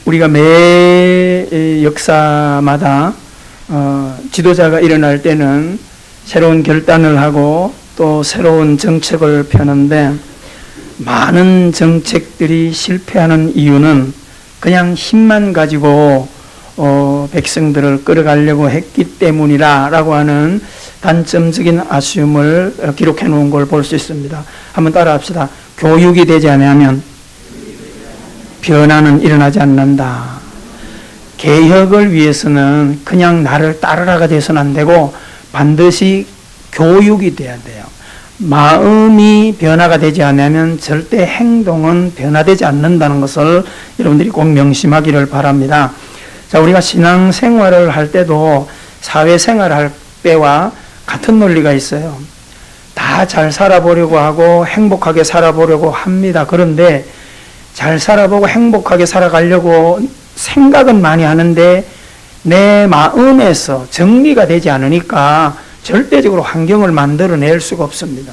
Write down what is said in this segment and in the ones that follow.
우리가 매 역사마다 지도자가 일어날 때는 새로운 결단을 하고 또 새로운 정책을 펴는데, 많은 정책들이 실패하는 이유는 그냥 힘만 가지고 백성들을 끌어가려고 했기 때문이라고 하는 단점적인 아쉬움을 기록해 놓은 걸 볼 수 있습니다. 한번 따라합시다. 교육이 되지 않으면 변화는 일어나지 않는다. 개혁을 위해서는 그냥 나를 따르라가 돼서는 안 되고 반드시 교육이 돼야 돼요. 마음이 변화가 되지 않으면 절대 행동은 변화되지 않는다는 것을 여러분들이 꼭 명심하기를 바랍니다. 자, 우리가 신앙생활을 할 때도 사회생활을 할 때와 같은 논리가 있어요. 다 잘 살아보려고 하고 행복하게 살아보려고 합니다. 그런데 잘 살아보고 행복하게 살아가려고 생각은 많이 하는데 내 마음에서 정리가 되지 않으니까 절대적으로 환경을 만들어낼 수가 없습니다.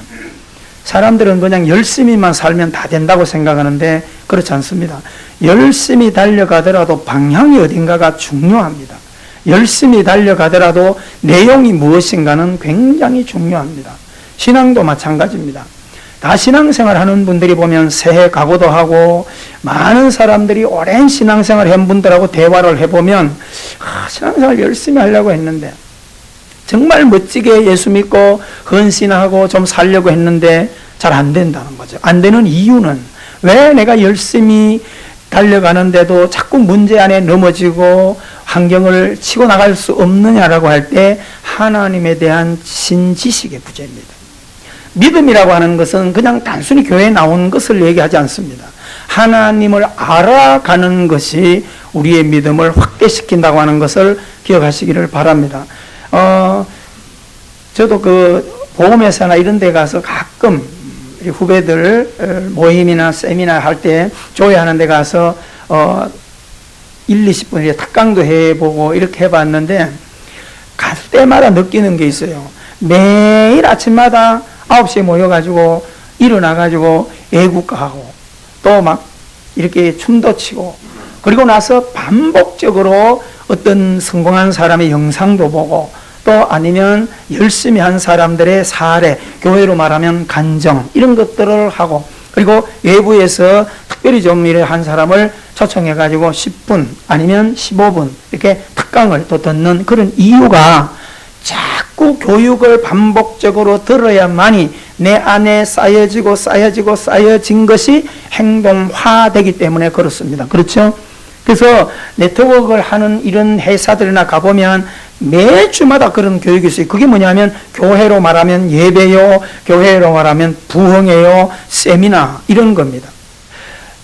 사람들은 그냥 열심히만 살면 다 된다고 생각하는데 그렇지 않습니다. 열심히 달려가더라도 방향이 어딘가가 중요합니다. 열심히 달려가더라도 내용이 무엇인가는 굉장히 중요합니다. 신앙도 마찬가지입니다. 다 신앙생활 하는 분들이 보면 새해 각오도 하고, 많은 사람들이 오랜 신앙생활 한 분들하고 대화를 해보면 신앙생활 열심히 하려고 했는데, 정말 멋지게 예수 믿고 헌신하고 좀 살려고 했는데 잘 안 된다는 거죠. 안 되는 이유는 왜 내가 열심히 달려가는데도 자꾸 문제 안에 넘어지고 환경을 치고 나갈 수 없느냐라고 할 때 하나님에 대한 신지식의 부재입니다. 믿음이라고 하는 것은 그냥 단순히 교회에 나온 것을 얘기하지 않습니다. 하나님을 알아가는 것이 우리의 믿음을 확대시킨다고 하는 것을 기억하시기를 바랍니다. 저도 그 보험회사나 이런 데 가서 가끔 후배들 모임이나 세미나 할 때 조회하는 데 가서 1, 20분 탁강도 해보고 이렇게 해봤는데, 갈 때마다 느끼는 게 있어요. 매일 아침마다 9시에 모여가지고 일어나가지고 애국가하고 또 막 이렇게 춤도 추고, 그리고 나서 반복적으로 어떤 성공한 사람의 영상도 보고, 또 아니면 열심히 한 사람들의 사례, 교회로 말하면 간정, 이런 것들을 하고, 그리고 외부에서 특별히 좀 일을 한 사람을 초청해가지고 10분 아니면 15분 이렇게 특강을 또 듣는 그런 이유가, 자꾸 교육을 반복적으로 들어야만이 내 안에 쌓여진 것이 행동화되기 때문에 그렇습니다. 그렇죠? 그래서 네트워크를 하는 이런 회사들이나 가보면 매주마다 그런 교육이 있어요. 그게 뭐냐면 교회로 말하면 예배요, 교회로 말하면 부흥회요, 세미나, 이런 겁니다.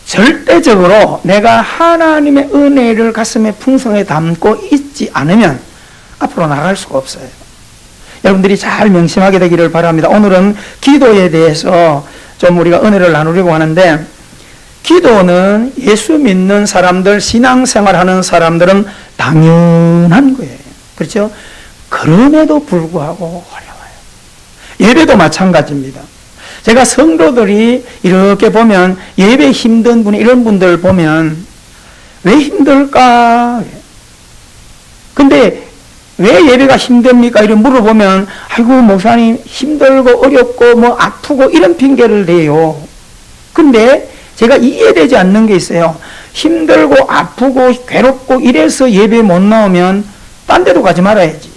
절대적으로 내가 하나님의 은혜를 가슴에 풍성하게 담고 있지 않으면 앞으로 나갈 수가 없어요. 여러분들이 잘 명심하게 되기를 바랍니다. 오늘은 기도에 대해서 좀 우리가 은혜를 나누려고 하는데, 기도는 예수 믿는 사람들, 신앙생활하는 사람들은 당연한 거예요. 그렇죠? 그럼에도 불구하고 어려워요. 예배도 마찬가지입니다. 제가 성도들이 이렇게 보면 예배 힘든 분, 이런 분들 보면 왜 힘들까? 근데 왜 예배가 힘듭니까? 이런 물어보면, 아이고 목사님 힘들고 어렵고 뭐 아프고 이런 핑계를 대요. 근데 제가 이해되지 않는 게 있어요. 힘들고 아프고 괴롭고 이래서 예배 못 나오면 딴 데로 가지 말아야지.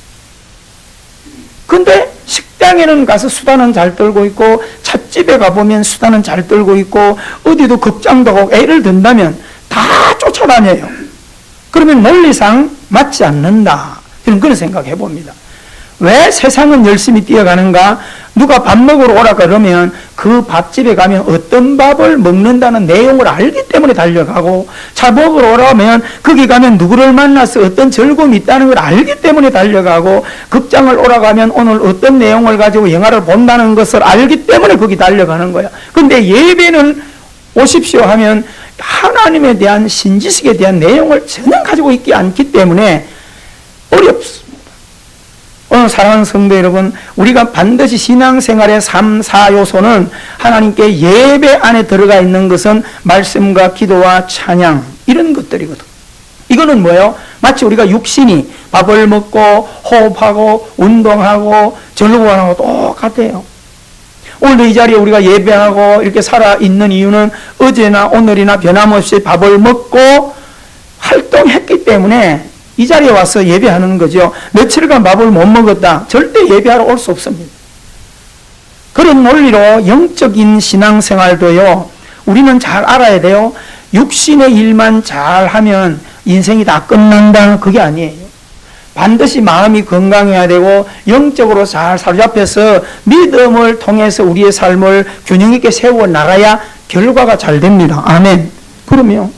근데 식당에는 가서 수다는 잘 떨고 있고, 찻집에 가보면 수다는 잘 떨고 있고, 어디도 극장도 가고 애를 든다면 다 쫓아다녀요. 그러면 논리상 맞지 않는다. 그런 생각해 봅니다. 왜 세상은 열심히 뛰어가는가? 누가 밥 먹으러 오라 그러면 그 밥집에 가면 어떤 밥을 먹는다는 내용을 알기 때문에 달려가고, 차 먹으러 오라면 거기 가면 누구를 만나서 어떤 즐거움이 있다는 걸 알기 때문에 달려가고, 극장을 오라고 하면 오늘 어떤 내용을 가지고 영화를 본다는 것을 알기 때문에 거기 달려가는 거야. 근데 예배는 오십시오 하면 하나님에 대한 신지식에 대한 내용을 전혀 가지고 있지 않기 때문에 어렵습니다. 오늘 사랑하는 성도 여러분, 우리가 반드시 신앙생활의 3, 4요소는 하나님께 예배 안에 들어가 있는 것은 말씀과 기도와 찬양, 이런 것들이거든. 이거는 뭐예요? 마치 우리가 육신이 밥을 먹고 호흡하고 운동하고 전후관하고 똑같아요. 오늘도 이 자리에 우리가 예배하고 이렇게 살아있는 이유는 어제나 오늘이나 변함없이 밥을 먹고 활동했기 때문에 이 자리에 와서 예배하는 거죠. 며칠간 밥을 못 먹었다. 절대 예배하러 올 수 없습니다. 그런 논리로 영적인 신앙생활도요, 우리는 잘 알아야 돼요. 육신의 일만 잘하면 인생이 다 끝난다. 그게 아니에요. 반드시 마음이 건강해야 되고 영적으로 잘 사로잡혀서 믿음을 통해서 우리의 삶을 균형 있게 세워 나가야 결과가 잘 됩니다. 아멘. 그러면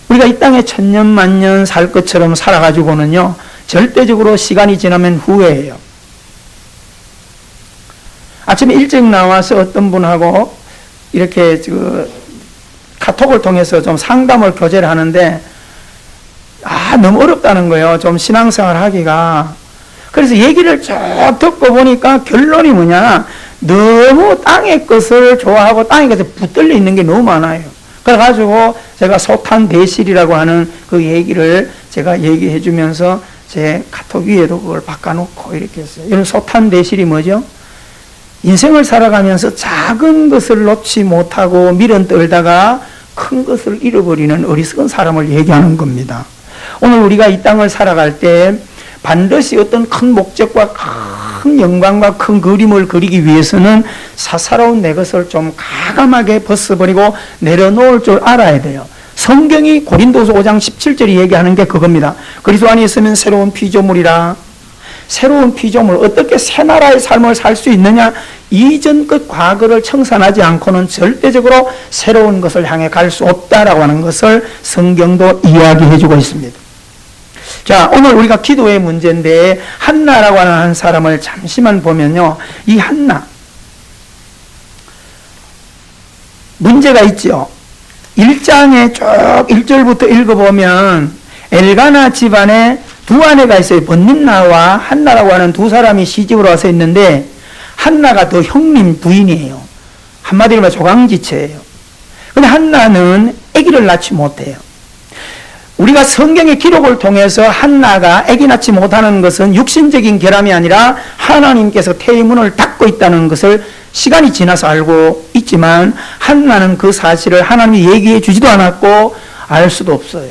우리가 이 땅에 천년 만년 살 것처럼 살아가지고는요, 절대적으로 시간이 지나면 후회해요. 아침에 일찍 나와서 어떤 분하고 이렇게 카톡을 통해서 좀 상담을 교제를 하는데, 너무 어렵다는 거예요. 좀 신앙생활 하기가. 그래서 얘기를 쭉 듣고 보니까 결론이 뭐냐, 너무 땅의 것을 좋아하고 땅의 것에 붙들려 있는 게 너무 많아요. 그래가지고 제가 소탄대실이라고 하는 그 얘기를 제가 얘기해 주면서 제 카톡 위에도 그걸 바꿔놓고 이렇게 했어요. 이런 소탄대실이 뭐죠? 인생을 살아가면서 작은 것을 놓지 못하고 미련 떨다가 큰 것을 잃어버리는 어리석은 사람을 얘기하는 겁니다. 오늘 우리가 이 땅을 살아갈 때 반드시 어떤 큰 목적과 큰 영광과 큰 그림을 그리기 위해서는 사사로운 내 것을 좀 가감하게 벗어버리고 내려놓을 줄 알아야 돼요. 성경이 고린도서 5장 17절이 얘기하는 게 그겁니다. 그리스도 안에 있으면 새로운 피조물이라. 새로운 피조물, 어떻게 새 나라의 삶을 살 수 있느냐? 이전 것 과거를 청산하지 않고는 절대적으로 새로운 것을 향해 갈 수 없다라고 하는 것을 성경도 이야기해 주고 있습니다. 자, 오늘 우리가 기도의 문제인데 한나라고 하는 한 사람을 잠시만 보면요, 이 한나 문제가 있죠. 1장에 쭉 1절부터 읽어보면 엘가나 집안에 두 아내가 있어요. 번님나와 한나라고 하는 두 사람이 시집으로 와서 있는데, 한나가 더 형님 부인이에요. 한마디로 말해 조강지체예요. 근데 한나는 아기를 낳지 못해요. 우리가 성경의 기록을 통해서 한나가 아기 낳지 못하는 것은 육신적인 결함이 아니라 하나님께서 태의 문을 닫고 있다는 것을 시간이 지나서 알고 있지만, 한나는 그 사실을 하나님이 얘기해 주지도 않았고 알 수도 없어요.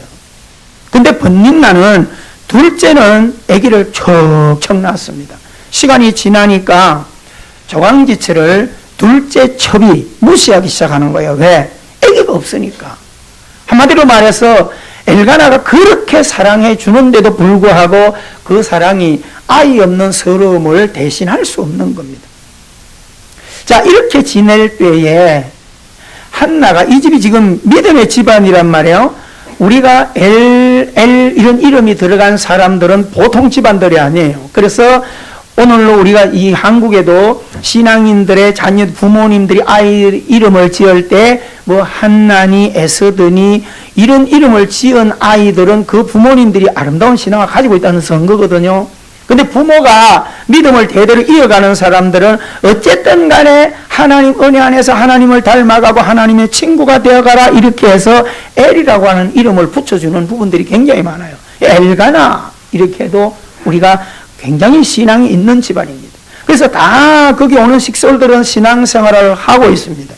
근데 번님나는 둘째는 아기를 척척 낳았습니다. 시간이 지나니까 조강지체를 둘째 첩이 무시하기 시작하는 거예요. 왜? 아기가 없으니까. 한마디로 말해서 엘가나가 그렇게 사랑해 주는데도 불구하고 그 사랑이 아이 없는 서러움을 대신할 수 없는 겁니다. 자, 이렇게 지낼 때에 한나가, 이 집이 지금 믿음의 집안이란 말이에요. 우리가 이런 이름이 들어간 사람들은 보통 집안들이 아니에요. 그래서 오늘로 우리가 이 한국에도 신앙인들의 자녀 부모님들이 아이 이름을 지을 때 뭐 한나니 에스더니 이런 이름을 지은 아이들은 그 부모님들이 아름다운 신앙을 가지고 있다는 증거거든요. 근데 부모가 믿음을 대대로 이어가는 사람들은 어쨌든 간에 하나님 은혜 안에서 하나님을 닮아가고 하나님의 친구가 되어가라, 이렇게 해서 엘이라고 하는 이름을 붙여주는 부분들이 굉장히 많아요. 엘가나 이렇게 해도 우리가 굉장히 신앙이 있는 집안입니다. 그래서 다 거기 오는 식솔들은 신앙생활을 하고 있습니다.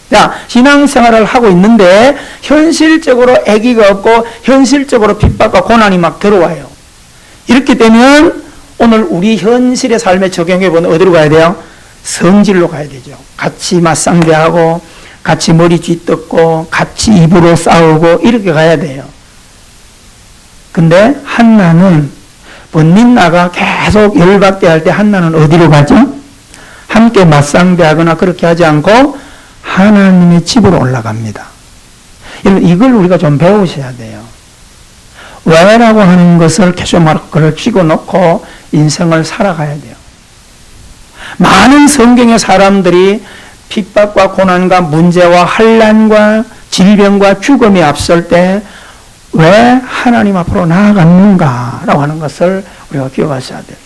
자, 신앙생활을 하고 있는데 현실적으로 아기가 없고 현실적으로 핍박과 고난이 막 들어와요. 이렇게 되면 오늘 우리 현실의 삶에 적용해보면 어디로 가야 돼요? 성질로 가야 되죠. 같이 맞상대하고 같이 머리 쥐뜯고 같이 입으로 싸우고 이렇게 가야 돼요. 근데 한나는 번님나가 계속 열받게 할 때 한나는 어디로 가죠? 함께 맞상대하거나 그렇게 하지 않고 하나님의 집으로 올라갑니다. 이걸 우리가 좀 배우셔야 돼요. 왜라고 하는 것을 계속 그걸 쥐고놓고 인생을 살아가야 돼요. 많은 성경의 사람들이 핍박과 고난과 문제와 환난과 질병과 죽음이 앞설 때 왜 하나님 앞으로 나아갔는가라고 하는 것을 우리가 기억하셔야 돼요.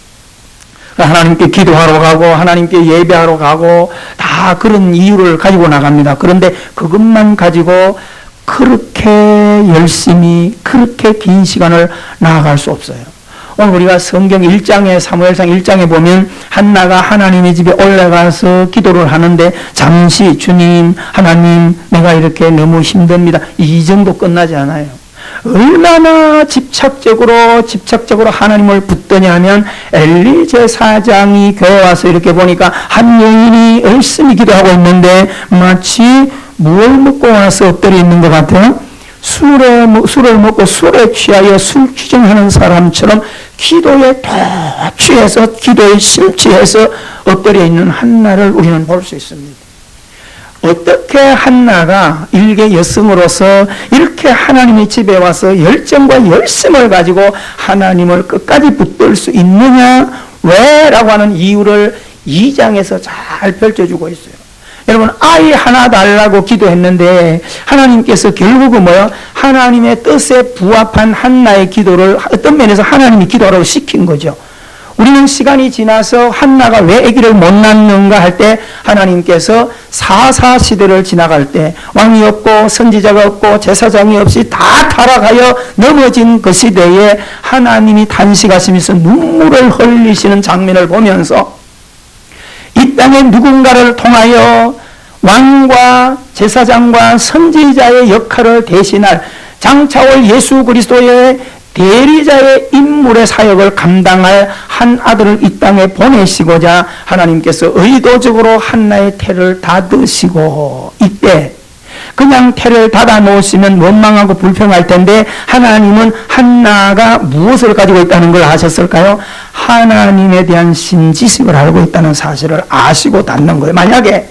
하나님께 기도하러 가고 하나님께 예배하러 가고 다 그런 이유를 가지고 나갑니다. 그런데 그것만 가지고 그렇게 열심히 그렇게 긴 시간을 나아갈 수 없어요. 오늘 우리가 성경 1장에 사무엘상 1장에 보면 한나가 하나님의 집에 올라가서 기도를 하는데 잠시 주님 하나님 내가 이렇게 너무 힘듭니다. 이 정도 끝나지 않아요. 얼마나 집착적으로 하나님을 붙드냐 하면 엘리 제사장이 교회 와서 이렇게 보니까 한 여인이 열심히 기도하고 있는데 마치 뭘 먹고 와서 엎드려 있는 것 같아요. 술을 먹고 술에 취하여 술 취정하는 사람처럼 기도에 더 취해서 기도에 심취해서 엎드려 있는 한나를 우리는 볼 수 있습니다. 어떻게 한나가 일개 여성으로서 이렇게 하나님의 집에 와서 열정과 열심을 가지고 하나님을 끝까지 붙들 수 있느냐? 왜? 라고 하는 이유를 2장에서 잘 펼쳐주고 있어요. 여러분, 아이 하나 달라고 기도했는데 하나님께서 결국은 뭐요? 하나님의 뜻에 부합한 한나의 기도를 어떤 면에서 하나님이 기도하라고 시킨 거죠. 우리는 시간이 지나서 한나가 왜 아기를 못 낳는가 할 때 하나님께서 사사시대를 지나갈 때 왕이 없고 선지자가 없고 제사장이 없이 다 타락하여 넘어진 그 시대에 하나님이 탄식하시면서 눈물을 흘리시는 장면을 보면서 이 땅에 누군가를 통하여 왕과 제사장과 선지자의 역할을 대신할 장차올 예수 그리스도의 대리자의 인물의 사역을 감당할 한 아들을 이 땅에 보내시고자 하나님께서 의도적으로 한나의 태를 닫으시고 이때 그냥 태를 닫아 놓으시면 원망하고 불평할 텐데 하나님은 한나가 무엇을 가지고 있다는 걸 아셨을까요? 하나님에 대한 신지식을 알고 있다는 사실을 아시고 닫는 거예요. 만약에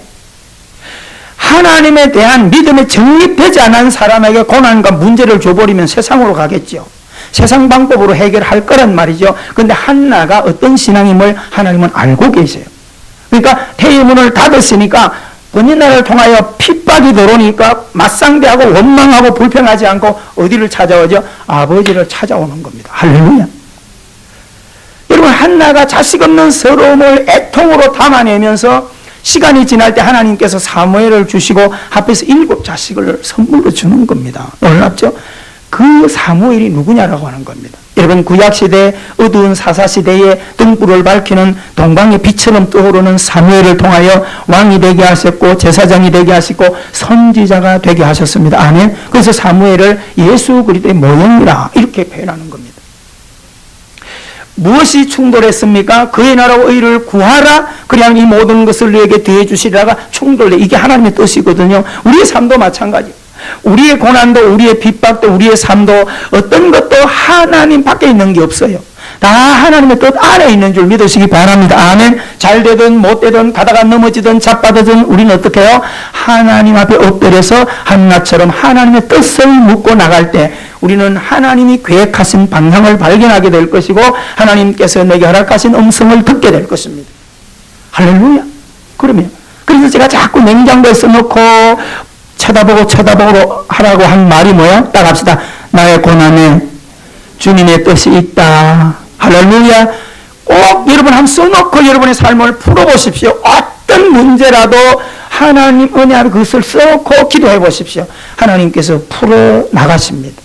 하나님에 대한 믿음에 정립되지 않은 사람에게 고난과 문제를 줘버리면 세상으로 가겠죠. 세상 방법으로 해결할 거란 말이죠. 그런데 한나가 어떤 신앙임을 하나님은 알고 계세요. 그러니까 태의 문을 닫았으니까 번민나를 통하여 핍박이 들어오니까 맞상대하고 원망하고 불평하지 않고 어디를 찾아오죠? 아버지를 찾아오는 겁니다. 할렐루야. 여러분, 한나가 자식 없는 서러움을 애통으로 담아내면서 시간이 지날 때 하나님께서 사무엘을 주시고 앞에서 7 자식을 선물로 주는 겁니다. 놀랍죠? 그 사무엘이 누구냐라고 하는 겁니다. 여러분, 구약시대 어두운 사사시대에 등불을 밝히는 동방의 빛처럼 떠오르는 사무엘을 통하여 왕이 되게 하셨고 제사장이 되게 하시고 선지자가 되게 하셨습니다. 아멘. 그래서 사무엘을 예수 그리스도의 모형이라 이렇게 표현하는 겁니다. 무엇이 충돌했습니까? 그의 나라와 의를 구하라. 그리하면 이 모든 것을 너에게 더해 주시리라가 충돌돼. 이게 하나님의 뜻이거든요. 우리의 삶도 마찬가지예요. 우리의 고난도 우리의 핍박도 우리의 삶도 어떤 것도 하나님 밖에 있는 게 없어요. 다 하나님의 뜻 안에 있는 줄 믿으시기 바랍니다. 아멘. 잘 되든 못 되든 가다가 넘어지든 자빠지든 우리는 어떻게 해요? 하나님 앞에 엎드려서 한나처럼 하나님의 뜻을 묻고 나갈 때 우리는 하나님이 계획하신 방향을 발견하게 될 것이고 하나님께서 내게 허락하신 음성을 듣게 될 것입니다. 할렐루야. 그러면 그래서 제가 자꾸 냉장고에 써놓고 쳐다보고 하라고 한 말이 뭐야? 딱 합시다. 나의 고난에 주님의 뜻이 있다. 할렐루야. 꼭 여러분 한번 써놓고 여러분의 삶을 풀어보십시오. 어떤 문제라도 하나님 은혜 앞에 그것을 써놓고 기도해 보십시오. 하나님께서 풀어나가십니다.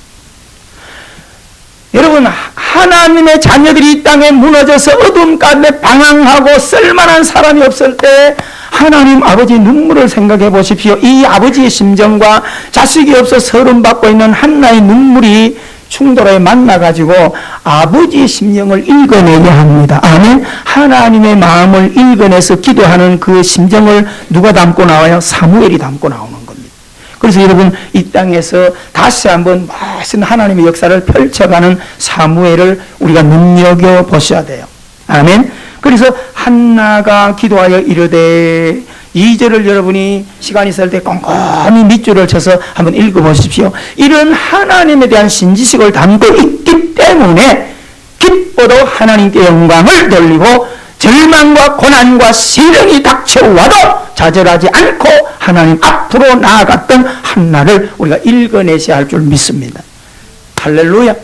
여러분, 하나님의 자녀들이 이 땅에 무너져서 어둠 가운데 방황하고 쓸만한 사람이 없을 때 하나님 아버지의 눈물을 생각해 보십시오. 이 아버지의 심정과 자식이 없어 서름받고 있는 한나의 눈물이 충돌에 만나가지고 아버지의 심령을 읽어내야 합니다. 아멘. 하나님의 마음을 읽어내서 기도하는 그 심정을 누가 담고 나와요? 사무엘이 담고 나오는 겁니다. 그래서 여러분, 이 땅에서 다시 한번 멋진 하나님의 역사를 펼쳐가는 사무엘을 우리가 눈여겨보셔야 돼요. 아멘. 그래서 한나가 기도하여 이르되 2절을 여러분이 시간 있을 때 꼼꼼히 밑줄을 쳐서 한번 읽어보십시오. 이런 하나님에 대한 신지식을 담고 있기 때문에 기뻐도 하나님께 영광을 돌리고 절망과 고난과 시련이 닥쳐와도 좌절하지 않고 하나님 앞으로 나아갔던 한나를 우리가 읽어내셔야 할 줄 믿습니다. 할렐루야.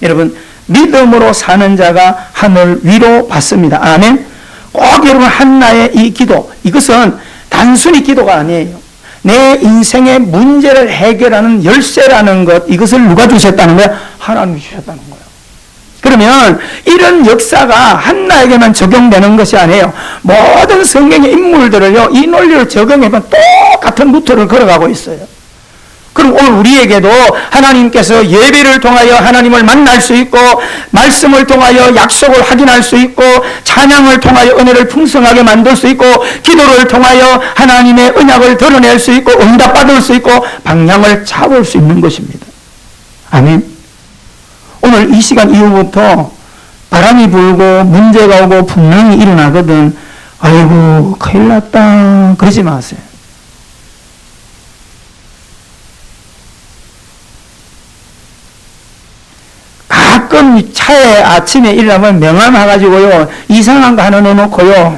여러분, 믿음으로 사는 자가 하늘 위로 받습니다. 아멘. 꼭 여러분 한나의 이 기도, 이것은 단순히 기도가 아니에요. 내 인생의 문제를 해결하는 열쇠라는 것, 이것을 누가 주셨다는 거야? 하나님이 주셨다는 거예요. 그러면 이런 역사가 한나에게만 적용되는 것이 아니에요. 모든 성경의 인물들을요, 이 논리를 적용해보면 똑같은 루트를 걸어가고 있어요. 그럼 오늘 우리에게도 하나님께서 예배를 통하여 하나님을 만날 수 있고, 말씀을 통하여 약속을 확인할 수 있고, 찬양을 통하여 은혜를 풍성하게 만들 수 있고, 기도를 통하여 하나님의 언약을 드러낼 수 있고, 응답받을 수 있고, 방향을 잡을 수 있는 것입니다. 아멘. 오늘 이 시간 이후부터 바람이 불고 문제가 오고 풍랑이 일어나거든, 아이고 큰일 났다 그러지 마세요. 가끔 차에 아침에 일어나면 명함해가지고요, 이상한 거 하나 넣어놓고요,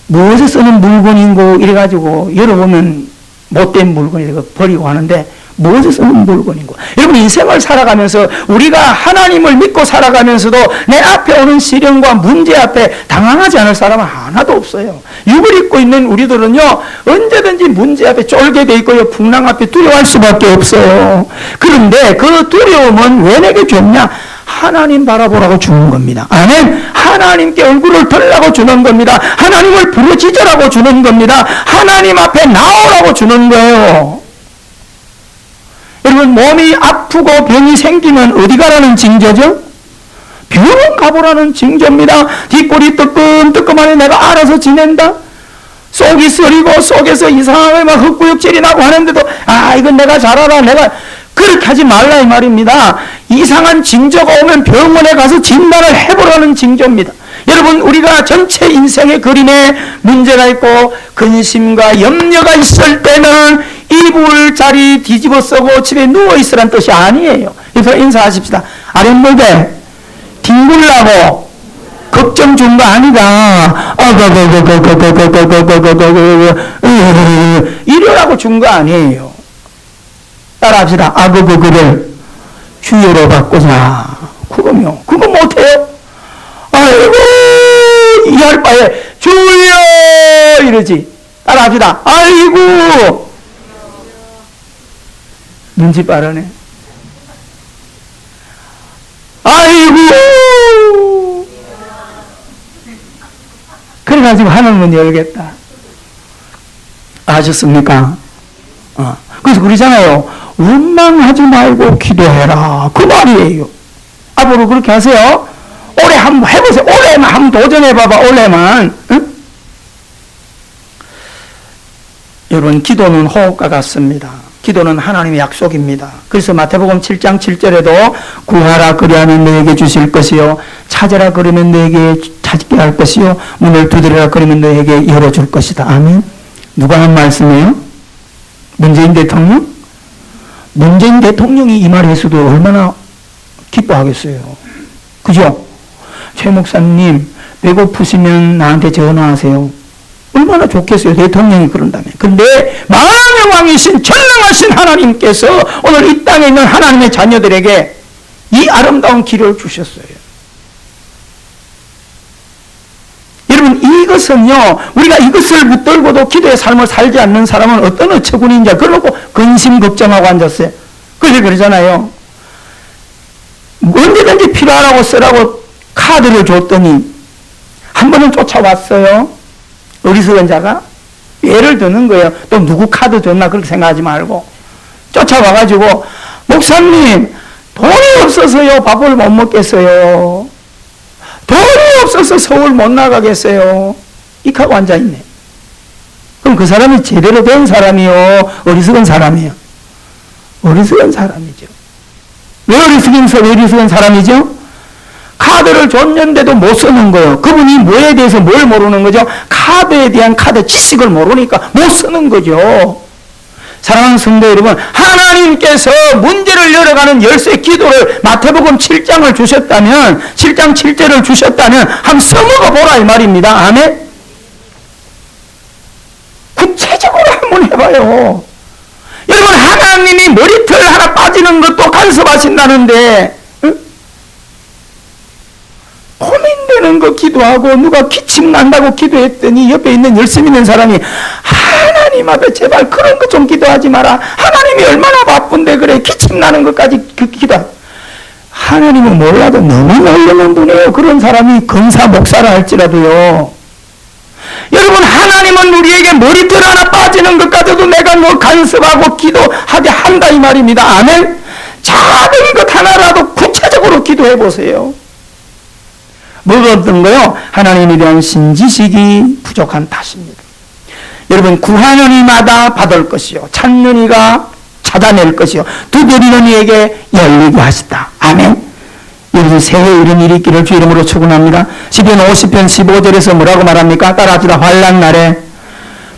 무엇에 쓰는 물건인고 이래가지고 열어보면 못된 물건이라고 버리고 하는데, 무엇에 쓰는 물건인고. 여러분, 인생을 살아가면서 우리가 하나님을 믿고 살아가면서도 내 앞에 오는 시련과 문제 앞에 당황하지 않을 사람은 하나도 없어요. 육을 입고 있는 우리들은요, 언제든지 문제 앞에 쫄게 돼 있고요, 풍랑 앞에 두려워할 수밖에 없어요. 그런데 그 두려움은 왜 내게 줬냐? 하나님 바라보라고 주는 겁니다. 아멘. 하나님께 얼굴을 들라고 주는 겁니다. 하나님을 부르짖으라고 주는 겁니다. 하나님 앞에 나오라고 주는 거예요. 여러분, 몸이 아프고 병이 생기면 어디 가라는 징조죠? 병원 가보라는 징조입니다. 뒷골이 뜨끔뜨끔하니 내가 알아서 지낸다. 속이 쓰리고 속에서 이상하게 막 헛구역질이 나고 하는데도, 이건 내가 잘 알아. 내가 그렇게 하지 말라 이 말입니다. 이상한 징조가 오면 병원에 가서 진단을 해보라는 징조입니다. 여러분, 우리가 전체 인생의 그림에 문제가 있고 근심과 염려가 있을 때는 이불 자리 뒤집어 쓰고 집에 누워있으란 뜻이 아니에요. 그래서 인사하십시다. 아랫목에 뒹굴라고 걱정 준 거 아니다. 이러라고 준 거 아니에요. 따라합시다. 그를 주여로 바꾸자. 그거요. 그거 못해요? 아이고, 이할 바에 주여 이러지. 따라합시다. 아이고. 눈치 빠르네. 아이고. 그래가지고 하늘문 열겠다. 아셨습니까? 그래서 그러잖아요. 원망하지 말고 기도해라. 그 말이에요. 앞으로 그렇게 하세요. 올해 한번 해보세요. 올해만 한번 도전해봐봐. 올해만. 응? 여러분, 기도는 호흡과 같습니다. 기도는 하나님의 약속입니다. 그래서 마태복음 7장 7절에도 구하라 그리하면 너에게 주실 것이요, 찾으라 그러면 너에게 찾게 할 것이요, 문을 두드리라 그러면 너에게 열어줄 것이다. 아멘. 누가 한 말씀이에요? 문재인 대통령? 문재인 대통령이 이 말을 했어도 얼마나 기뻐하겠어요. 그죠? 최 목사님, 배고프시면 나한테 전화하세요. 얼마나 좋겠어요. 대통령이 그런다면. 그런데 만왕의 왕이신 전능하신 하나님께서 오늘 이 땅에 있는 하나님의 자녀들에게 이 아름다운 길을 주셨어요. 여러분, 이것은요, 우리가 이것을 붙들고도 기도의 삶을 살지 않는 사람은 어떤 어처구니인지 그러고 근심 걱정하고 앉았어요. 그래서 그러잖아요. 언제든지 필요하라고 쓰라고 카드를 줬더니 한 번은 쫓아왔어요. 어리석은 자가 예를 드는 거예요. 또 누구 카드 줬나 그렇게 생각하지 말고 쫓아와가지고, 목사님 돈이 없어서요 밥을 못 먹겠어요. 돈이 없어서 서울 못 나가겠어요. 이렇게 하고 앉아있네. 그럼 그 사람이 제대로 된 사람이요, 어리석은 사람이요? 어리석은 사람이죠. 왜 어리석은 사람이죠? 카드를 줬는데도 못 쓰는 거예요. 그분이 뭐에 대해서 뭘 모르는 거죠? 카드에 대한 카드 지식을 모르니까 못 쓰는 거죠. 사랑하는 성도 여러분, 하나님께서 문제를 열어가는 열쇠 기도를 마태복음 7장을 주셨다면, 7장 7절을 주셨다면 한번 써먹어 보라 이 말입니다. 아멘. 구체적으로 한번 해봐요. 여러분, 하나님이 머리털 하나 빠지는 것도 간섭하신다는데, 고민되는 거 기도하고 누가 기침 난다고 기도했더니 옆에 있는 열심 있는 사람이 하나님 앞에 제발 그런 거 좀 기도하지 마라. 하나님이 얼마나 바쁜데 그래 기침 나는 것까지 기도. 하나님은 몰라도 너무 놀라는 분이에요. 그런 사람이 권사 목사라 할지라도요. 여러분, 하나님은 우리에게 머리털 하나 빠지는 것까지도 내가 뭐 간섭하고 기도하게 한다 이 말입니다. 아멘. 작은 것 하나라도 구체적으로 기도해 보세요. 뭐가 어떤 거요? 하나님에 대한 신지식이 부족한 탓입니다. 여러분, 구하는 이마다 받을 것이요 찾는 이가 찾아낼 것이요 두드리는 이에게 열리게 하시다. 아멘. 여러분, 새해 이런 일이 있기를 주 이름으로 축원합니다. 시편 50편 15절에서 뭐라고 말합니까? 따라합시다. 환난 날에,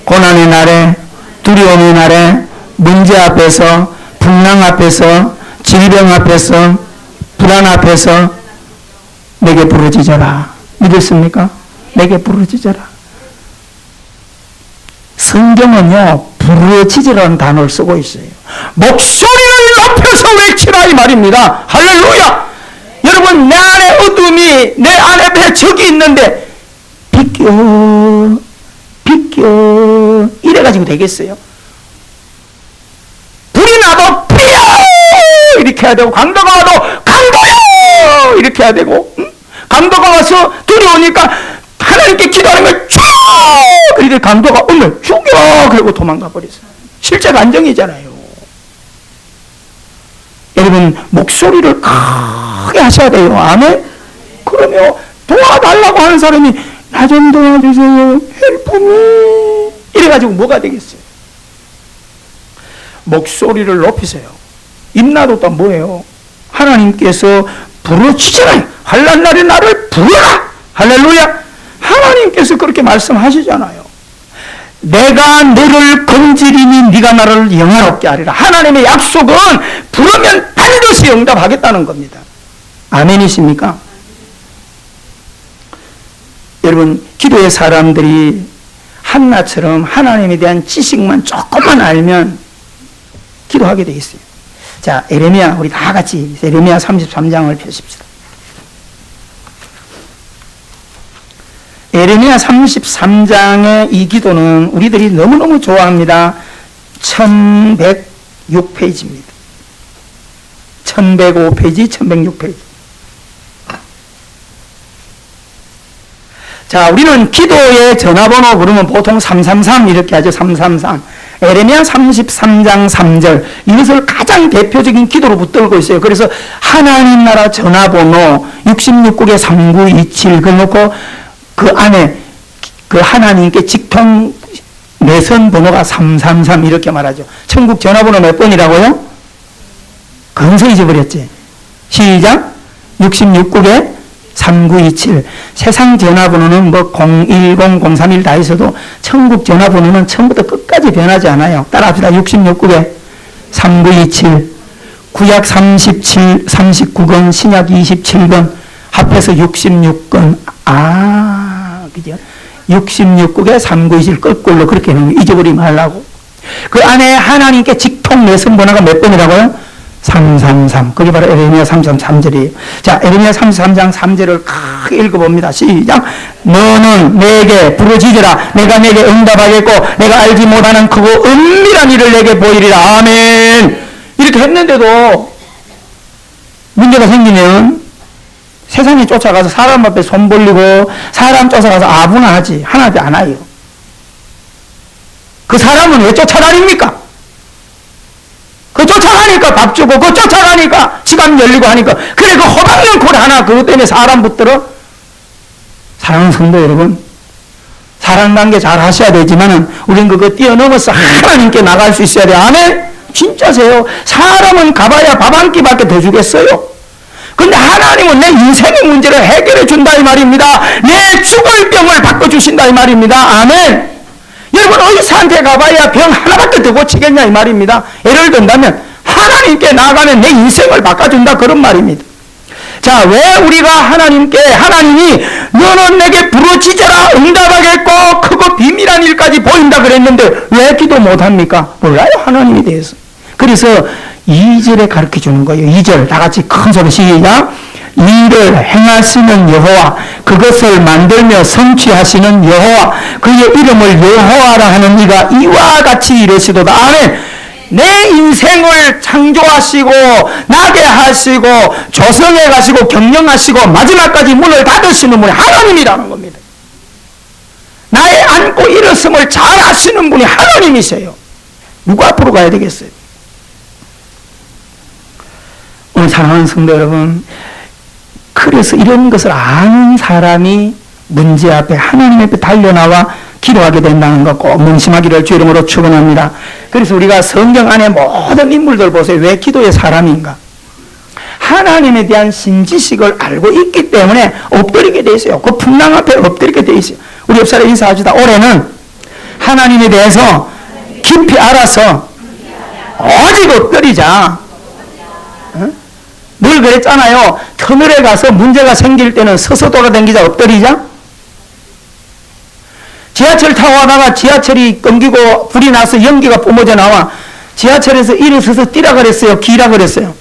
고난의 날에, 두려움의 날에, 문제 앞에서, 풍랑 앞에서, 질병 앞에서, 불안 앞에서 내게 부르짖어라. 믿었습니까? 내게 부르짖어라. 성경은요, 부르짖으라는 단어를 쓰고 있어요. 목소리를 높여서 외치라 이 말입니다. 할렐루야! 여러분, 내 안에 어둠이, 내 안에 적이 있는데 비켜 이래가지고 되겠어요? 불이 나도 피어 이렇게 해야 되고, 강도가 와도 강도요 이렇게 해야 되고, 강도가 와서 두려우니까 하나님께 기도하는 걸 쭉 이렇게 강도가 오면 죽여 그리고 도망가 버렸어요. 실제 간정이잖아요. 여러분, 목소리를 크게 하셔야 돼요. 아멘? 그러면 도와달라고 하는 사람이 나 좀 도와주세요. 헬프미 이래가지고 뭐가 되겠어요? 목소리를 높이세요. 입나도가 뭐예요? 하나님께서 부르짖으라. 환난 날에 나를 부르라. 할렐루야. 하나님께서 그렇게 말씀하시잖아요. 내가 너를 건지리니 네가 나를 영화롭게 하리라. 하나님의 약속은 부르면 반드시 응답하겠다는 겁니다. 아멘이십니까? 여러분, 기도의 사람들이 한나처럼 하나님에 대한 지식만 조금만 알면 기도하게 돼 있어요. 자, 에레미야, 우리 다 같이 에레미야 33장을 펴십시다. 에레미야 33장의 이 기도는 우리들이 너무너무 좋아합니다. 1106페이지입니다. 1105페이지, 1106페이지. 자, 우리는 기도의 전화번호 부르면 보통 333 이렇게 하죠. 333. 에레미야 33장 3절. 이것을 가장 대표적인 기도로 붙들고 있어요. 그래서 하나님 나라 전화번호 66국에 3927 그걸 놓고 그 안에 그 하나님께 직통 내선 번호가 333 이렇게 말하죠. 천국 전화번호 몇 번이라고요? 금세 잊어버렸지. 시작. 66국에 3927. 세상 전화번호는 뭐 010, 031 다 있어도 천국 전화번호는 처음부터 끝까지 변하지 않아요. 따라합시다. 66국에 3927. 구약 37, 39건, 신약 27건, 합해서 66건. 그죠? 66국에 3927 거꾸로 그렇게 잊어버리지 말라고. 그 안에 하나님께 직통 내선 번호가 몇 번이라고요? 333. 그게 바로 에레미야 33절이에요. 자, 에레미야 33장 3절을 크게 읽어봅니다. 시작. 너는 내게 부르짖으라. 내가 내게 응답하겠고 내가 알지 못하는 크고 은밀한 일을 내게 보이리라. 아멘. 이렇게 했는데도 문제가 생기면 세상에 쫓아가서 사람 앞에 손 벌리고 사람 쫓아가서 아부나 하지 하나도 안 와요. 그 사람은 왜 쫓아다닙니까? 그 쫓아가니까 밥 주고 그 쫓아가니까 지갑 열리고 하니까 그래 그 호박는 콜 하나 그것 때문에 사람 붙들어? 사랑하는 성도 여러분, 사랑관계 잘 하셔야 되지만은 우린 그거 뛰어넘어서 하나님께 나갈 수 있어야 돼. 아멘? 진짜세요. 사람은 가봐야 밥 한 끼밖에 더 주겠어요. 근데 하나님은 내 인생의 문제를 해결해 준다 이 말입니다. 내 죽을 병을 바꿔주신다 이 말입니다. 아멘. 여러분, 의사한테 가봐야 병 하나밖에 더 고치겠냐 이 말입니다. 예를 든다면 하나님께 나가면 내 인생을 바꿔준다 그런 말입니다. 자, 왜 우리가 하나님이 너는 내게 부르짖어라 응답하겠고 크고 비밀한 일까지 보인다 그랬는데 왜 기도 못합니까? 몰라요, 하나님에 대해서. 그래서 2절에 가르쳐 주는 거예요. 2절 다 같이 큰 소리 시작. 일을 행하시는 여호와, 그것을 만들며 성취하시는 여호와, 그의 이름을 여호와라 하는 이가 이와 같이 이르시도다. 아멘. 내 인생을 창조하시고 나게 하시고 조성해 가시고 경영하시고 마지막까지 문을 닫으시는 분이 하나님이라는 겁니다. 나의 안고 일었음을 잘 아시는 분이 하나님이세요. 누구 앞으로 가야 되겠어요? 오늘 사랑하는 성도 여러분, 그래서 이런 것을 아는 사람이 문제 앞에 하나님 앞에 달려나와 기도하게 된다는 것 꼭 명심하기를 주 이름으로 축원합니다. 그래서 우리가 성경 안에 모든 인물들 보세요. 왜 기도의 사람인가? 하나님에 대한 신지식을 알고 있기 때문에 엎드리게 돼 있어요. 그 풍랑 앞에 엎드리게 돼 있어요. 우리 옆사람 인사합시다. 올해는 하나님에 대해서 깊이 알아서 오직 엎드리자. 어? 늘 그랬잖아요. 터널에 가서 문제가 생길 때는 서서 돌아다니자, 엎드리자. 지하철 타고 가다가 지하철이 끊기고 불이 나서 연기가 뿜어져 나와 지하철에서 일어서서 뛰라 그랬어요? 기라 그랬어요?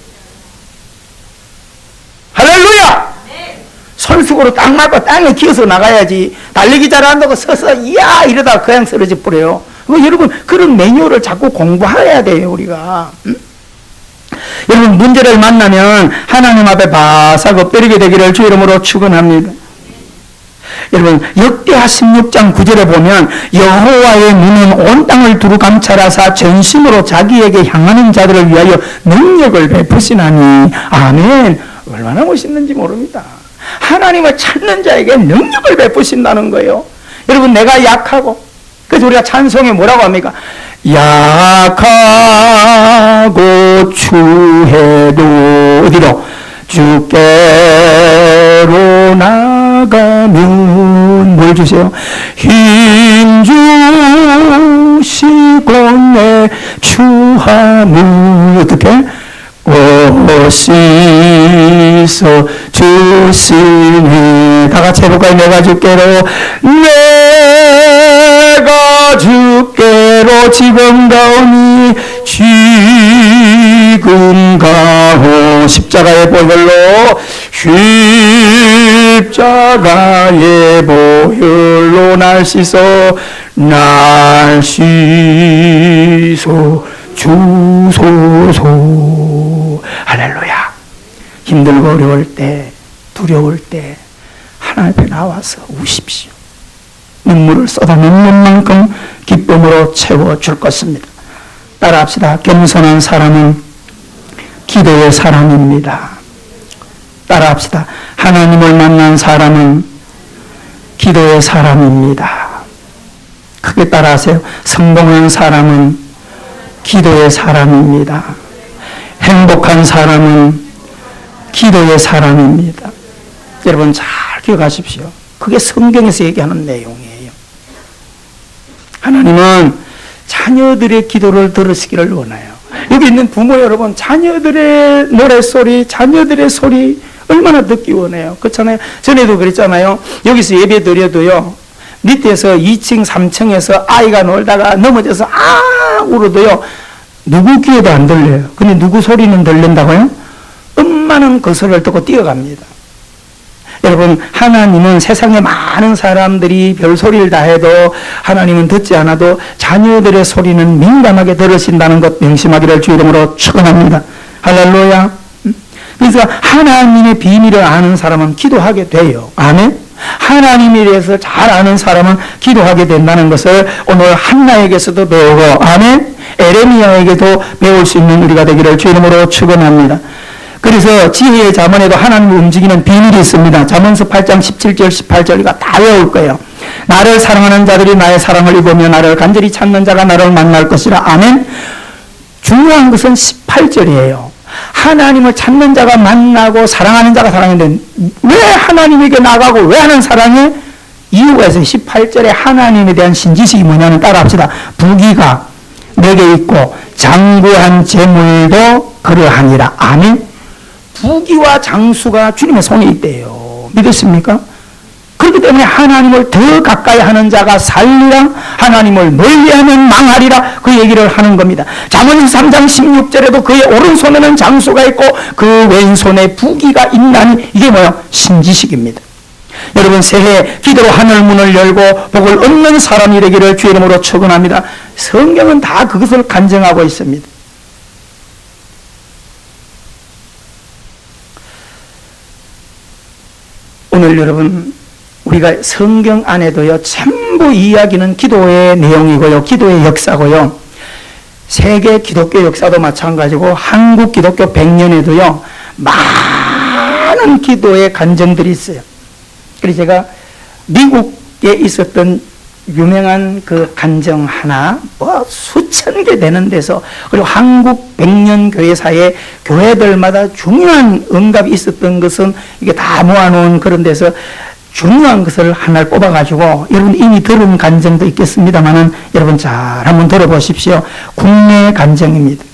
할렐루야! 네. 손수고로 딱 맞고 땅에 기어서 나가야지. 달리기 잘한다고 서서 이야 이러다가 그냥 쓰러져 버려요. 여러분, 그런 매뉴얼을 자꾸 공부해야 돼요, 우리가. 응? 여러분, 문제를 만나면 하나님 앞에 바싹 엎드리게 되기를 주 이름으로 축원합니다. 여러분, 역대하 16장 9절에 보면 여호와의 눈은 온 땅을 두루 감찰하사 전심으로 자기에게 향하는 자들을 위하여 능력을 베푸시나니. 아멘. 얼마나 멋있는지 모릅니다. 하나님을 찾는 자에게 능력을 베푸신다는 거예요. 여러분, 내가 약하고, 그래서 우리가 찬송에 뭐라고 합니까? 약하고 추해도 어디로? 주께로 나가면 뭘 주세요? 힘 주시고 내 추함을 어떻게? 씻어 주시니. 다 같이 해볼까요? 내가 주께로, 내가 주께로 지금 가오니, 지금 가오. 십자가의 보혈로, 십자가의 보혈로 날 씻어 주소서. 할렐루야. 힘들고 어려울 때, 두려울 때 하나님 앞에 나와서 우십시오. 눈물을 쏟아놓는 만큼 기쁨으로 채워줄 것입니다. 따라합시다. 겸손한 사람은 기도의 사람입니다. 따라합시다. 하나님을 만난 사람은 기도의 사람입니다. 크게 따라하세요. 성공한 사람은 기도의 사람입니다. 행복한 사람은 기도의 사람입니다. 여러분 잘 기억하십시오. 그게 성경에서 얘기하는 내용이에요. 하나님은 자녀들의 기도를 들으시기를 원해요. 여기 있는 부모 여러분, 자녀들의 노랫소리, 자녀들의 소리 얼마나 듣기 원해요. 그렇잖아요. 전에도 그랬잖아요. 여기서 예배 드려도요, 밑에서 2층, 3층에서 아이가 놀다가 넘어져서 울어도요, 누구 귀에도 안 들려요. 근데 누구 소리는 들린다고요? 엄마는 그 소리를 듣고 뛰어갑니다. 여러분, 하나님은 세상에 많은 사람들이 별소리를 다 해도 하나님은 듣지 않아도 자녀들의 소리는 민감하게 들으신다는 것 명심하기를 주 이름으로 축원합니다. 할렐루야. 그래서 하나님의 비밀을 아는 사람은 기도하게 돼요. 아멘. 하나님에 대해서 잘 아는 사람은 기도하게 된다는 것을 오늘 한나에게서도 배우고, 아멘, 에레미야에게도 배울 수 있는 우리가 되기를 주 이름으로 축원합니다. 그래서 지혜의 잠언에도 하나님을 움직이는 비밀이 있습니다. 잠언서 8장 17절 18절 우리가 다 외울 거예요. 나를 사랑하는 자들이 나의 사랑을 입으며 나를 간절히 찾는 자가 나를 만날 것이라. 아멘. 중요한 것은 18절이에요. 하나님을 찾는 자가 만나고 사랑하는 자가 사랑하는데 왜 하나님에게 나가고 왜 하는 사랑해? 이유가 있어요. 18절에 하나님에 대한 신지식이 뭐냐면 따라합시다. 부귀가 내게 있고 장구한 재물도 그러하니라. 아멘. 부귀와 장수가 주님의 손에 있대요. 믿으십니까? 그렇기 때문에 하나님을 더 가까이 하는 자가 살리라, 하나님을 멀리하면 망하리라, 그 얘기를 하는 겁니다. 잠언서 3장 16절에도 그의 오른손에는 장수가 있고 그 왼손에 부귀가 있나니, 이게 뭐야? 신지식입니다. 여러분, 새해 기도로 하늘 문을 열고 복을 얻는 사람이 되기를 주의 이름으로 축원합니다. 성경은 다 그것을 간증하고 있습니다. 오늘 여러분, 우리가 성경 안에도요, 전부 이야기는 기도의 내용이고요, 기도의 역사고요, 세계 기독교 역사도 마찬가지고 한국 기독교 100년에도요 많은 기도의 간증들이 있어요. 그래서 제가 미국에 있었던 유명한 그 간증 하나, 뭐 수천 개 되는 데서, 그리고 한국 100년 교회사에 교회들마다 중요한 응답이 있었던 것은 이게 다 모아놓은 그런 데서 중요한 것을 하나를 뽑아가지고, 여러분 이미 들은 간증도 있겠습니다만은 여러분 잘 한번 들어보십시오. 국내 간증입니다.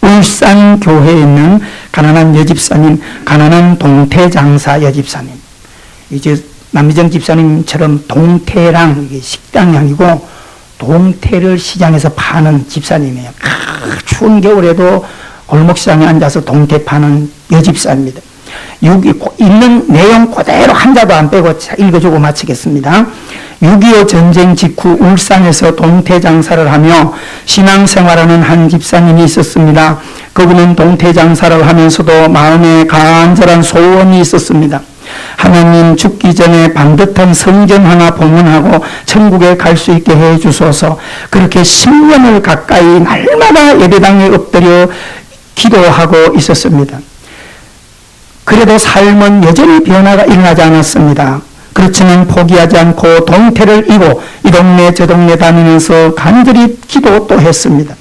울산 교회에 있는 가난한 여집사님, 가난한 동태장사 여집사님. 이제 남미정 집사님처럼 동태랑, 이게 식당이 아니고 동태를 시장에서 파는 집사님이에요. 추운 겨울에도 골목시장에 앉아서 동태 파는 여집사입니다. 여기 있는 내용 그대로 한자도 안 빼고 읽어주고 마치겠습니다. 6.25 전쟁 직후 울산에서 동태 장사를 하며 신앙생활하는 한 집사님이 있었습니다. 그분은 동태 장사를 하면서도 마음에 간절한 소원이 있었습니다. 하나님, 죽기 전에 반듯한 성전 하나 봉헌하고 천국에 갈 수 있게 해 주소서. 그렇게 10년을 가까이 날마다 예배당에 엎드려 기도하고 있었습니다. 그래도 삶은 여전히 변화가 일어나지 않았습니다. 그렇지만 포기하지 않고 동태를 이고 이 동네 저 동네 다니면서 간절히 기도 또 했습니다.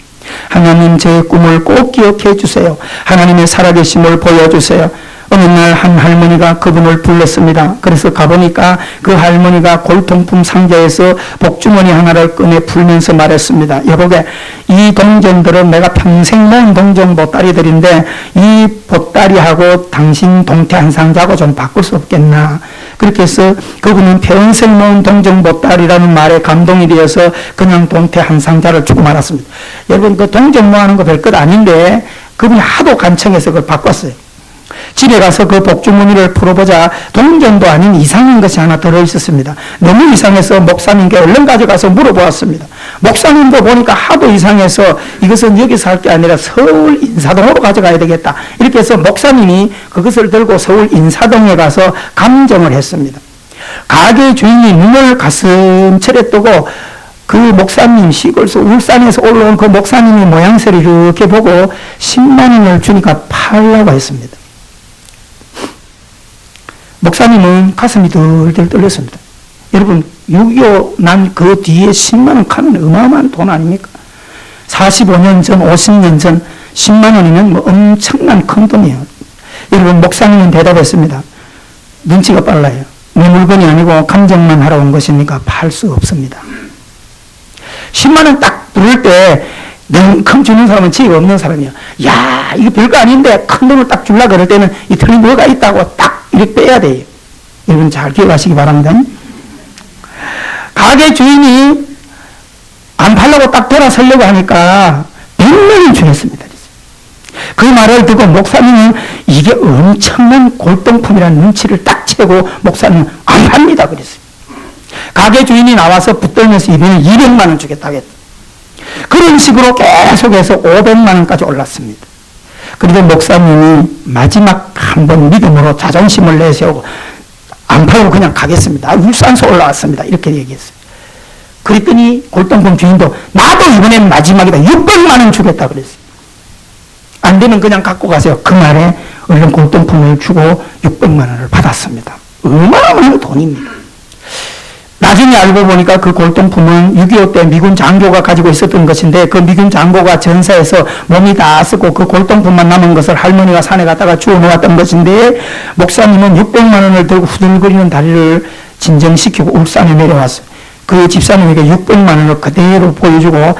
하나님, 제 꿈을 꼭 기억해 주세요. 하나님의 살아계심을 보여주세요. 어느 날 한 할머니가 그분을 불렀습니다. 그래서 가보니까 그 할머니가 골통품 상자에서 복주머니 하나를 꺼내 풀면서 말했습니다. 여보게, 이 동전들은 내가 평생 모은 동전 보따리들인데 이 보따리하고 당신 동태 한 상자하고 좀 바꿀 수 없겠나. 그렇게 해서 그분은 평생 모은 동전 보따리라는 말에 감동이 되어서 그냥 동태 한 상자를 주고 말았습니다. 여러분, 그 동전 모아는 거 별것 아닌데 그분이 하도 간청해서 그걸 바꿨어요. 집에 가서 그 복주머니를 풀어보자 동전도 아닌 이상한 것이 하나 들어있었습니다. 너무 이상해서 목사님께 얼른 가져가서 물어보았습니다. 목사님도 보니까 하도 이상해서 이것은 여기서 할 게 아니라 서울 인사동으로 가져가야 되겠다. 이렇게 해서 목사님이 그것을 들고 서울 인사동에 가서 감정을 했습니다. 가게 주인이 눈을 가슴철에 뜨고 그 목사님, 시골에서 울산에서 올라온 그 목사님의 모양새를 이렇게 보고 10만 원을 주니까 팔라고 했습니다. 목사님은 가슴이 덜덜 떨렸습니다. 여러분, 6.25 난 그 뒤에 10만 원 카는 어마어마한 돈 아닙니까? 45년 전, 50년 전 10만 원이면 뭐 엄청난 큰 돈이에요. 여러분, 목사님은 대답했습니다. 눈치가 빨라요. 내 물건이 아니고 감정만 하러 온 것이니까 팔 수 없습니다. 10만 원 딱 부를 때 큰 주는 사람은 지혜가 없는 사람이야. 야, 이거 별거 아닌데 큰 돈을 딱 주려고 그럴 때는 이 털이 뭐가 있다고 딱 이렇게 빼야 돼요. 여러분 잘 기억하시기 바랍니다. 가게 주인이 안 팔려고 딱 돌아서려고 하니까 100만 원 주겠습니다. 그 말을 듣고 목사님은 이게 엄청난 골동품이라는 눈치를 딱 채고 목사님은 안 팝니다 그랬어요. 가게 주인이 나와서 붙들면서 이번에 200만 원 주겠다고 했다. 그런 식으로 계속해서 500만 원까지 올랐습니다. 그런데 목사님이 마지막 한번 믿음으로 자존심을 내세우고 안 팔고 그냥 가겠습니다. 울산서 올라왔습니다. 이렇게 얘기했어요. 그랬더니 골동품 주인도 나도 이번엔 마지막이다. 600만 원 주겠다 그랬어요. 안 되면 그냥 갖고 가세요. 그 말에 얼른 골동품을 주고 600만 원을 받았습니다. 어마어마한 돈입니다. 나중에 알고 보니까 그 골동품은 6.25 때 미군 장교가 가지고 있었던 것인데 그 미군 장교가 전사해서 몸이 다 쓰고 그 골동품만 남은 것을 할머니가 산에 갔다가 주워 놓았던 것인데 목사님은 600만 원을 들고 후들거리는 다리를 진정시키고 울산에 내려왔어요. 그 집사님에게 600만 원을 그대로 보여주고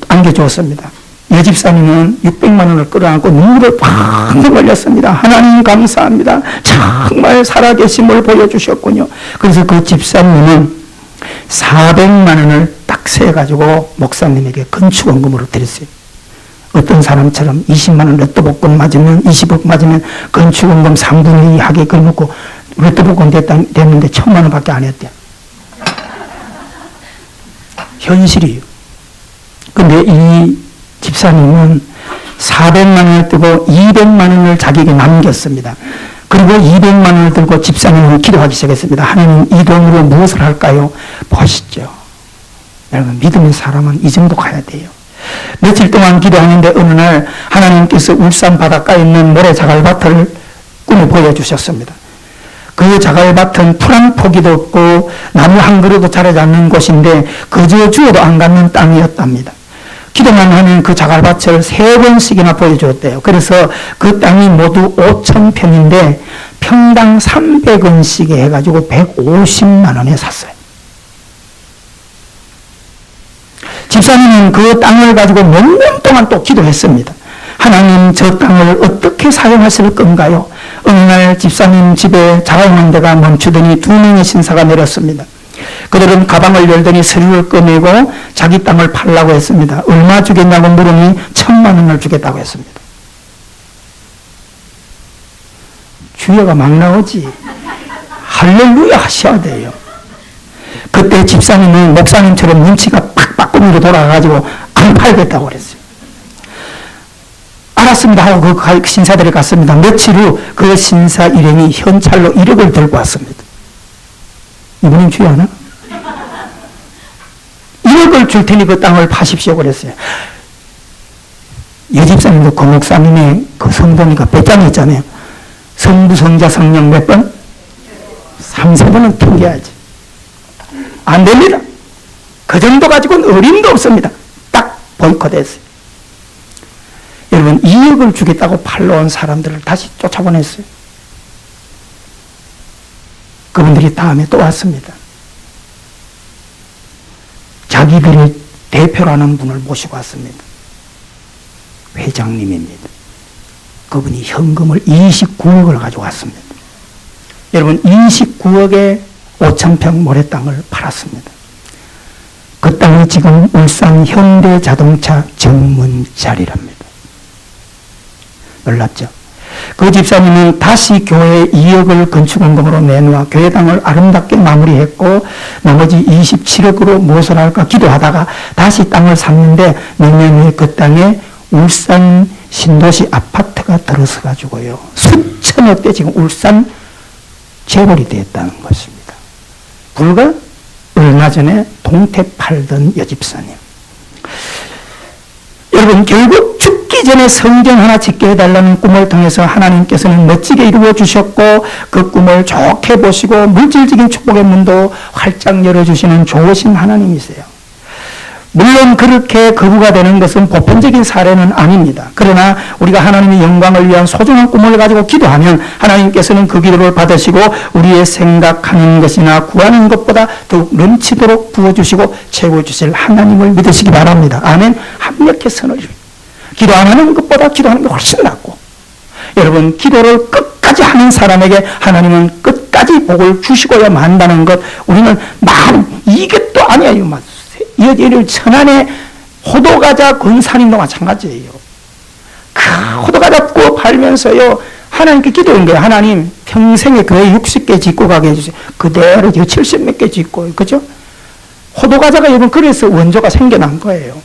안겨주었습니다. 여집사님은 600만 원을 끌어안고 눈물을 팡팡 흘렸습니다. 하나님 감사합니다. 정말 살아계심을 보여주셨군요. 그래서 그 집사님은 400만 원을 딱 세가지고 목사님에게 건축원금으로 드렸어요. 어떤 사람처럼 20만 원 로또 복권 맞으면 20억 맞으면 건축원금 3분의 2 하게 걸놓고 로또 복권 됐는데 1000만 원밖에 안 했대요. 현실이에요. 근데 이 집사님은 400만 원을 뜨고 200만 원을 자기에게 남겼습니다. 그리고 200만 원을 들고 집사님은 기도하기 시작했습니다. 하나님, 이 돈으로 무엇을 할까요? 보시죠. 여러분, 믿음의 사람은 이 정도 가야 돼요. 며칠 동안 기도하는데 어느 날 하나님께서 울산 바닷가에 있는 모래 자갈밭을 꿈에 보여주셨습니다. 그 자갈밭은 풀 한 포기도 없고 나무 한 그루도 자라지 않는 곳인데 그저 주어도 안 갖는 땅이었답니다. 기도만 하면 그 자갈밭을 3번씩이나 보여주었대요. 그래서 그 땅이 모두 5,000평인데 평당 300원씩 해가지고 150만 원에 샀어요. 집사님은 그 땅을 가지고 몇 년 동안 또 기도했습니다. 하나님, 저 땅을 어떻게 사용하실 건가요? 어느 날 집사님 집에 자가용한 데가 멈추더니 2명의 신사가 내렸습니다. 그들은 가방을 열더니 서류를 꺼내고 자기 땅을 팔라고 했습니다. 얼마 주겠냐고 물으니 1000만 원을 주겠다고 했습니다. 주여가 막 나오지. 할렐루야 하셔야 돼요. 그때 집사님은 목사님처럼 눈치가 팍팍 꾸미로 돌아가가지고 안 팔겠다고 그랬어요. 알았습니다 하고 그 신사들이 갔습니다. 며칠 후 그 신사 일행이 현찰로 1억을 들고 왔습니다. 이분은 주의하나? 1억을 줄 테니 그 땅을 파십시오 그랬어요. 여집사님도 그 목사님의 그 성도니까 배짱이 있잖아요. 성부, 성자, 성령 몇 번? 3, 4번은 튕겨야지. 안 됩니다. 그 정도 가지고는 어림도 없습니다. 딱 보이콧했어요. 여러분, 2억을 주겠다고 팔러온 사람들을 다시 쫓아보냈어요. 그분들이 다음에 또 왔습니다. 자기들의 대표라는 분을 모시고 왔습니다. 회장님입니다. 그분이 현금을 29억을 가지고 왔습니다. 여러분, 29억에 5,000평 모래 땅을 팔았습니다. 그 땅이 지금 울산 현대자동차 정문 자리랍니다. 놀랍죠? 그 집사님은 다시 교회에 2억을 건축원금으로 내놓아 교회당을 아름답게 마무리했고 나머지 27억으로 무엇을 할까 기도하다가 다시 땅을 샀는데 몇 년 후에 그 땅에 울산 신도시 아파트가 들어서 가지고요. 수천억대 지금 울산 재벌이 되었다는 것입니다. 불과 얼마 전에 동태 팔던 여집사님. 여러분, 결국 죽기 전에 성전 하나 짓게 해달라는 꿈을 통해서 하나님께서는 멋지게 이루어 주셨고 그 꿈을 좋게 보시고 물질적인 축복의 문도 활짝 열어주시는 좋으신 하나님이세요. 물론 그렇게 거부가 되는 것은 보편적인 사례는 아닙니다. 그러나 우리가 하나님의 영광을 위한 소중한 꿈을 가지고 기도하면 하나님께서는 그 기도를 받으시고 우리의 생각하는 것이나 구하는 것보다 더욱 넘치도록 부어주시고 채워주실 하나님을 믿으시기 바랍니다. 아멘. 합력해서는 기도 안 하는 것보다 기도하는 게 훨씬 낫고, 여러분, 기도를 끝까지 하는 사람에게 하나님은 끝까지 복을 주시고야 만다는 것, 우리는 이게 또 아니에요. 예를 천안의 호두과자 권사님도 마찬가지예요. 그 호두과자 구워 팔면서요, 하나님께 기도한 거예요. 하나님, 평생에 교회 60개 짓고 가게 해주세요. 그대로 70몇 개 짓고, 그죠? 호두과자가 여러분, 그래서 원조가 생겨난 거예요.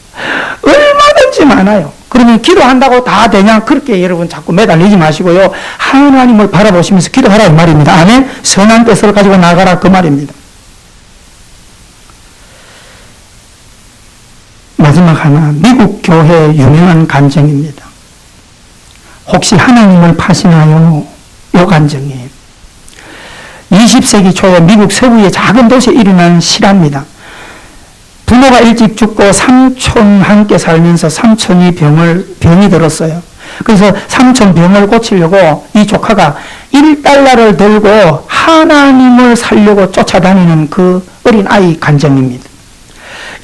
얼마든지 많아요. 그러면 기도한다고 다 되냐? 그렇게 여러분 자꾸 매달리지 마시고요. 하나님을 바라보시면서 기도하라 이 말입니다. 아멘? 선한 뜻을 가지고 나가라 그 말입니다. 마지막 하나, 미국 교회의 유명한 간증입니다. 혹시 하나님을 파시나요? 요 간증이에요. 20세기 초에 미국 서부의 작은 도시에 일어난 실화입니다. 부모가 일찍 죽고 삼촌 함께 살면서 삼촌이 병이 들었어요. 그래서 삼촌 병을 고치려고 이 조카가 1달러를 들고 하나님을 살려고 쫓아다니는 그 어린 아이 간증입니다.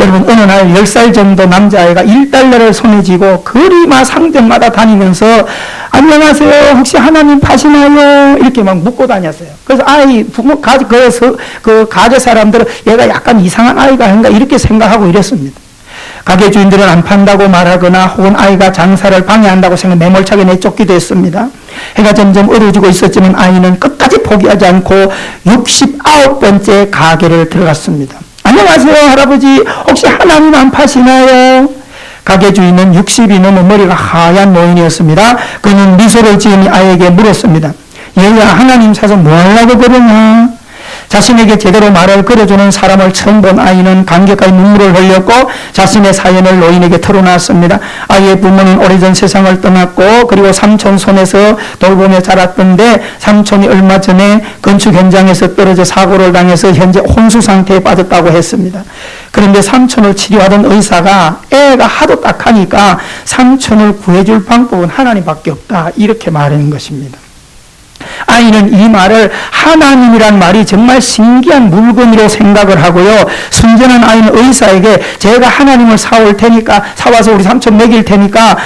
여러분, 어느 날 10살 정도 남자아이가 1달러를 손에 쥐고 거리마 상점마다 다니면서 안녕하세요, 혹시 하나님 파시나요? 이렇게 막 묻고 다녔어요. 그래서 그 가게 사람들은 얘가 약간 이상한 아이가 아닌가 이렇게 생각하고 이랬습니다. 가게 주인들은 안 판다고 말하거나 혹은 아이가 장사를 방해한다고 생각 매몰차게 내쫓기도 했습니다. 해가 점점 어두워지고 있었지만 아이는 끝까지 포기하지 않고 69번째 가게를 들어갔습니다. 안녕하세요, 할아버지. 혹시 하나님 안 파시나요? 가게 주인은 60이 넘은 머리가 하얀 노인이었습니다. 그는 미소를 지으니 아이에게 물었습니다. 얘야, 하나님 사서 뭐 하려고 그러냐? 자신에게 제대로 말을 걸어주는 사람을 처음 본 아이는 감격하여 눈물을 흘렸고 자신의 사연을 노인에게 털어놨습니다. 아이의 부모는 오래전 세상을 떠났고 그리고 삼촌 손에서 돌보며 자랐던데 삼촌이 얼마 전에 건축 현장에서 떨어져 사고를 당해서 현재 혼수 상태에 빠졌다고 했습니다. 그런데 삼촌을 치료하던 의사가 애가 하도 딱하니까 삼촌을 구해줄 방법은 하나님밖에 없다, 이렇게 말하는 것입니다. 아이는 이 말을 하나님이란 말이 정말 신기한 물건으로 생각을 하고요. 순전한 아이는 의사에게 제가 하나님을 사올 테니까, 사와서 우리 삼촌 먹일 테니까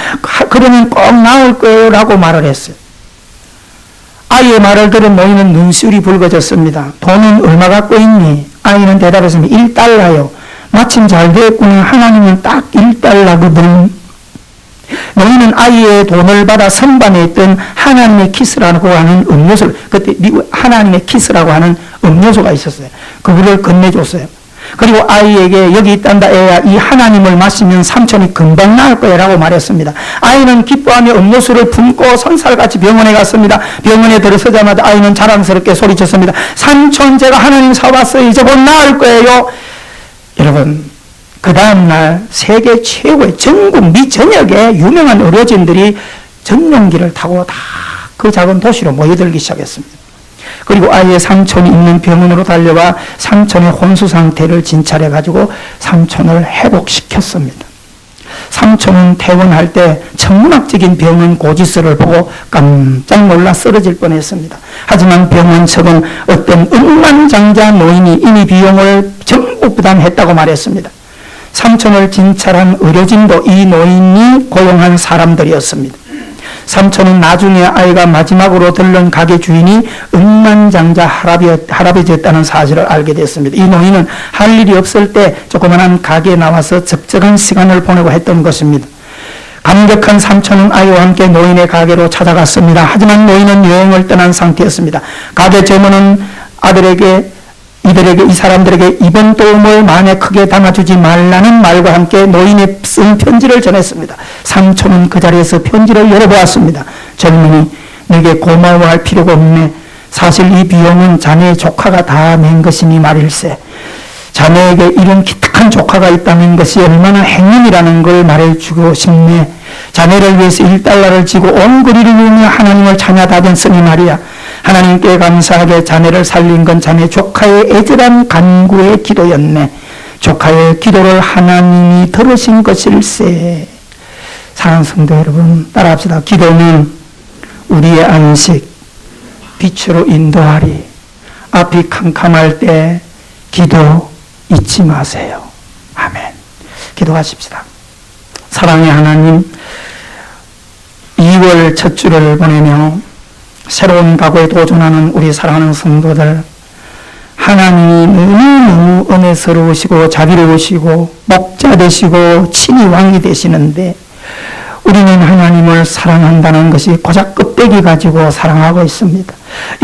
그러면 꼭 나을 거라고 말을 했어요. 아이의 말을 들은 노인은 눈시울이 붉어졌습니다. 돈은 얼마 갖고 있니? 아이는 대답했습니다. 1달러요. 마침 잘 됐구나. 하나님은 딱 1달러거든. 노인은 아이의 돈을 받아 선반에 있던 하나님의 키스라고 하는 음료수를, 그때 미국 하나님의 키스라고 하는 음료수가 있었어요. 그거를 건네줬어요. 그리고 아이에게 여기 있단다 애야, 이 하나님을 마시면 삼촌이 금방 나을 거야 라고 말했습니다. 아이는 기뻐하며 음료수를 품고 선살같이 병원에 갔습니다. 병원에 들어서자마자 아이는 자랑스럽게 소리쳤습니다. 삼촌, 제가 하나님 사왔어요. 이제 곧 나을 거예요. 여러분, 그 다음날 세계 최고의 전국 미전역의 유명한 의료진들이 전용기를 타고 다 그 작은 도시로 모여들기 시작했습니다. 그리고 아이의 삼촌이 있는 병원으로 달려와 삼촌의 혼수 상태를 진찰해가지고 삼촌을 회복시켰습니다. 삼촌은 퇴원할 때 천문학적인 병원 고지서를 보고 깜짝 놀라 쓰러질 뻔했습니다. 하지만 병원 측은 어떤 억만장자 노인이 이미 비용을 전부 부담했다고 말했습니다. 삼촌을 진찰한 의료진도 이 노인이 고용한 사람들이었습니다. 삼촌은 나중에 아이가 마지막으로 들른 가게 주인이 억만장자 할아버지였다는 사실을 알게 됐습니다. 이 노인은 할 일이 없을 때 조그만한 가게에 나와서 적적한 시간을 보내고 했던 것입니다. 감격한 삼촌은 아이와 함께 노인의 가게로 찾아갔습니다. 하지만 노인은 여행을 떠난 상태였습니다. 가게 점원은 이 사람들에게 이번 도움을 만에 크게 담아주지 말라는 말과 함께 노인이 쓴 편지를 전했습니다. 삼촌은 그 자리에서 편지를 열어보았습니다. 젊은이, 내게 고마워할 필요가 없네. 사실 이 비용은 자네의 조카가 다 낸 것이니 말일세. 자네에게 이런 기특한 조카가 있다는 것이 얼마나 행운이라는 걸 말해주고 싶네. 자네를 위해서 1달러를 지고 온 거리를 이으며 하나님을 찬양하겠으니 말이야. 하나님께 감사하게 자네를 살린 건 자네 조카의 애절한 간구의 기도였네. 조카의 기도를 하나님이 들으신 것일세. 사랑하는 성도 여러분, 따라합시다. 기도는 우리의 안식, 빛으로 인도하리. 앞이 캄캄할 때 기도 잊지 마세요. 아멘. 기도하십시다. 사랑의 하나님, 2월 첫 주를 보내며 새로운 각오에 도전하는 우리 사랑하는 성도들, 하나님이 너무너무 은혜스러우시고 자비로우시고 목자 되시고 친히 왕이 되시는데 우리는 하나님을 사랑한다는 것이 고작 껍데기 가지고 사랑하고 있습니다.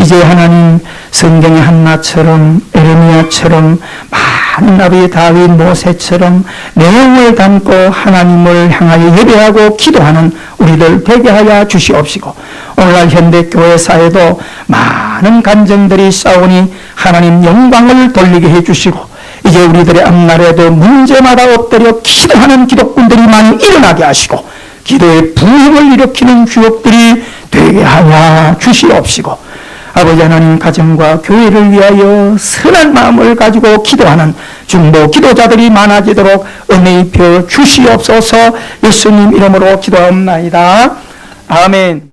이제 하나님, 성경의 한나처럼 에레미야처럼 많은 나비 다윗 모세처럼 내용을 담고 하나님을 향하여 예배하고 기도하는 우리들 되게 하여 주시옵시고, 오늘날 현대교회 사회도 많은 감정들이 싸우니 하나님 영광을 돌리게 해주시고, 이제 우리들의 앞날에도 문제마다 엎드려 기도하는 기독군들이 많이 일어나게 하시고 기도의 부흥을 일으키는 주역들이 되게 하여 주시옵시고, 아버지 하나님, 가정과 교회를 위하여 선한 마음을 가지고 기도하는 중보 기도자들이 많아지도록 은혜 입혀 주시옵소서. 예수님 이름으로 기도하옵나이다. 아멘.